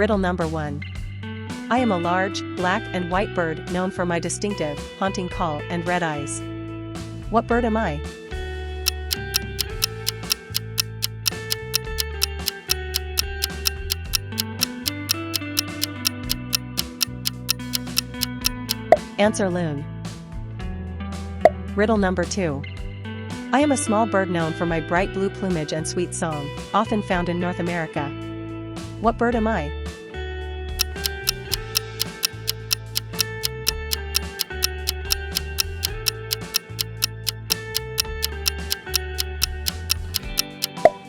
Riddle number 1. I am a large, black and white bird known for my distinctive, haunting call and red eyes. What bird am I? Answer loon. Riddle number 2. I am a small bird known for my bright blue plumage and sweet song, often found in North America. What bird am I?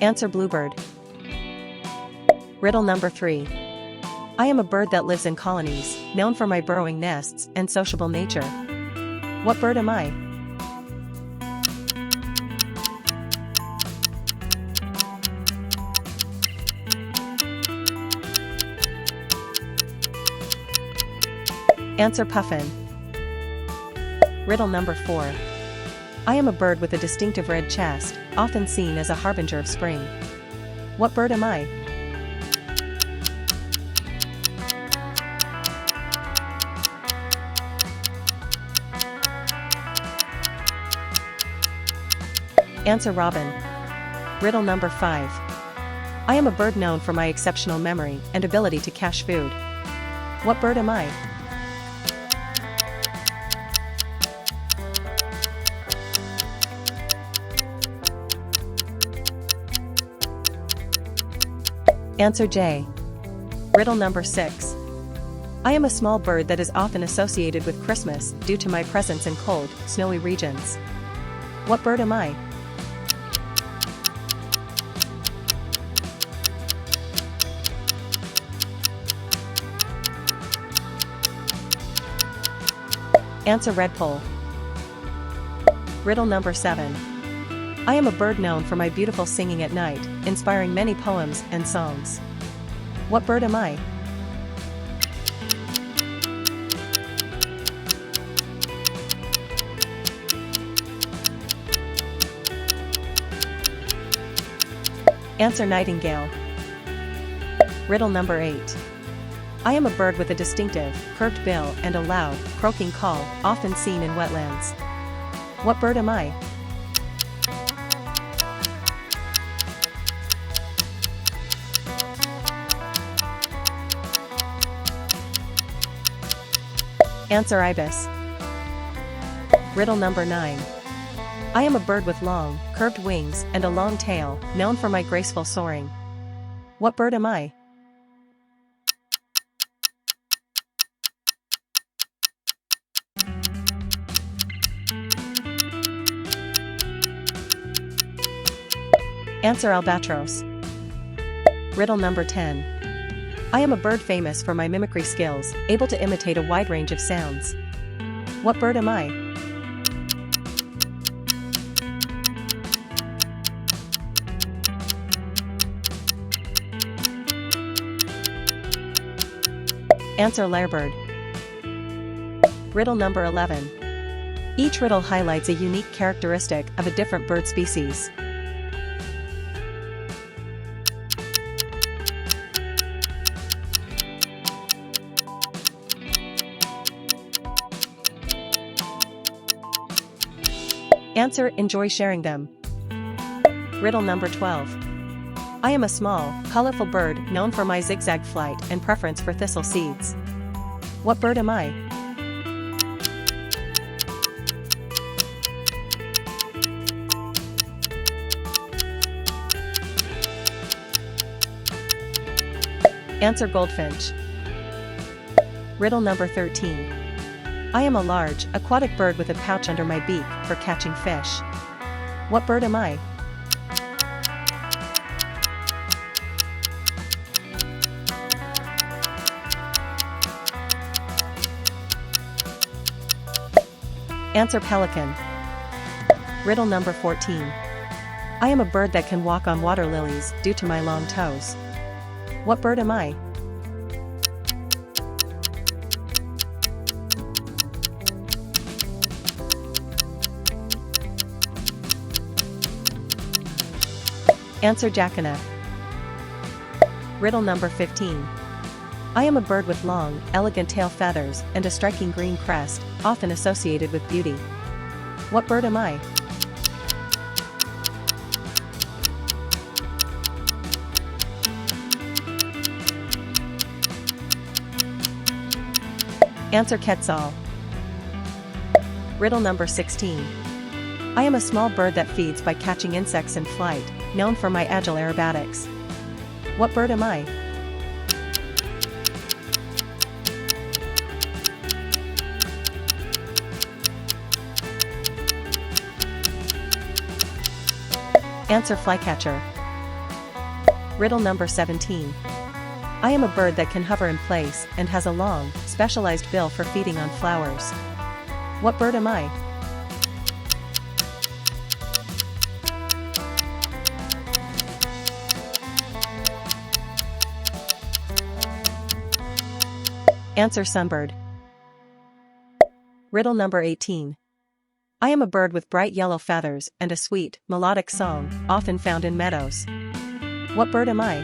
Answer bluebird. Riddle number 3. I am a bird that lives in colonies, known for my burrowing nests and sociable nature. What bird am I? Answer puffin. Riddle number 4. I am a bird with a distinctive red chest, often seen as a harbinger of spring. What bird am I? Answer robin. Riddle number 5. I am a bird known for my exceptional memory and ability to cache food. What bird am I? Answer jay. Riddle number 6. I am a small bird that is often associated with Christmas due to my presence in cold, snowy regions. What bird am I? Answer redpoll. Riddle number 7. I am a bird known for my beautiful singing at night, inspiring many poems and songs. What bird am I? Answer nightingale. Riddle number 8. I am a bird with a distinctive, curved bill and a loud, croaking call, often seen in wetlands. What bird am I? Answer ibis. Riddle number 9. I am a bird with long, curved wings and a long tail, known for my graceful soaring. What bird am I? Answer albatross. Riddle number 10. I am a bird famous for my mimicry skills, able to imitate a wide range of sounds. What bird am I? Answer lyrebird. Riddle number 11. Each riddle highlights a unique characteristic of a different bird species. Answer enjoy sharing them. Riddle number 12. I am a small, colorful bird known for my zigzag flight and preference for thistle seeds. What bird am I? Answer goldfinch. Riddle number 13. I am a large, aquatic bird with a pouch under my beak for catching fish. What bird am I? Answer pelican. Riddle number 14. I am a bird that can walk on water lilies due to my long toes. What bird am I? Answer jackanape. Riddle number 15. I am a bird with long, elegant tail feathers and a striking green crest, often associated with beauty. What bird am I? Answer Quetzal. Riddle number 16. I am a small bird that feeds by catching insects in flight, known for my agile aerobatics. What bird am I? Answer Flycatcher. Riddle number 17. I am a bird that can hover in place and has a long, specialized bill for feeding on flowers. What bird am I? Answer Sunbird. Riddle number 18. I am a bird with bright yellow feathers and a sweet, melodic song, often found in meadows. What bird am I?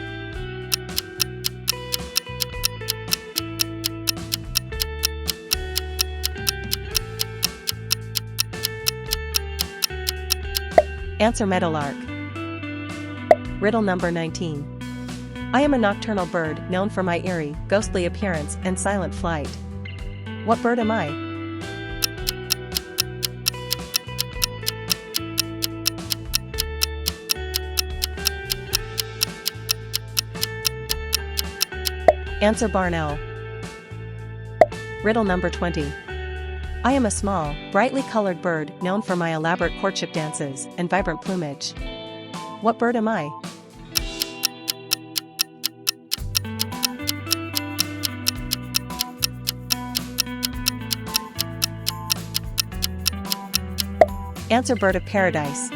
Answer Meadowlark. Riddle number 19. I am a nocturnal bird known for my eerie, ghostly appearance and silent flight. What bird am I? Answer Barn Owl. Riddle number 20. I am a small, brightly colored bird known for my elaborate courtship dances and vibrant plumage. What bird am I? Answer Bird of Paradise.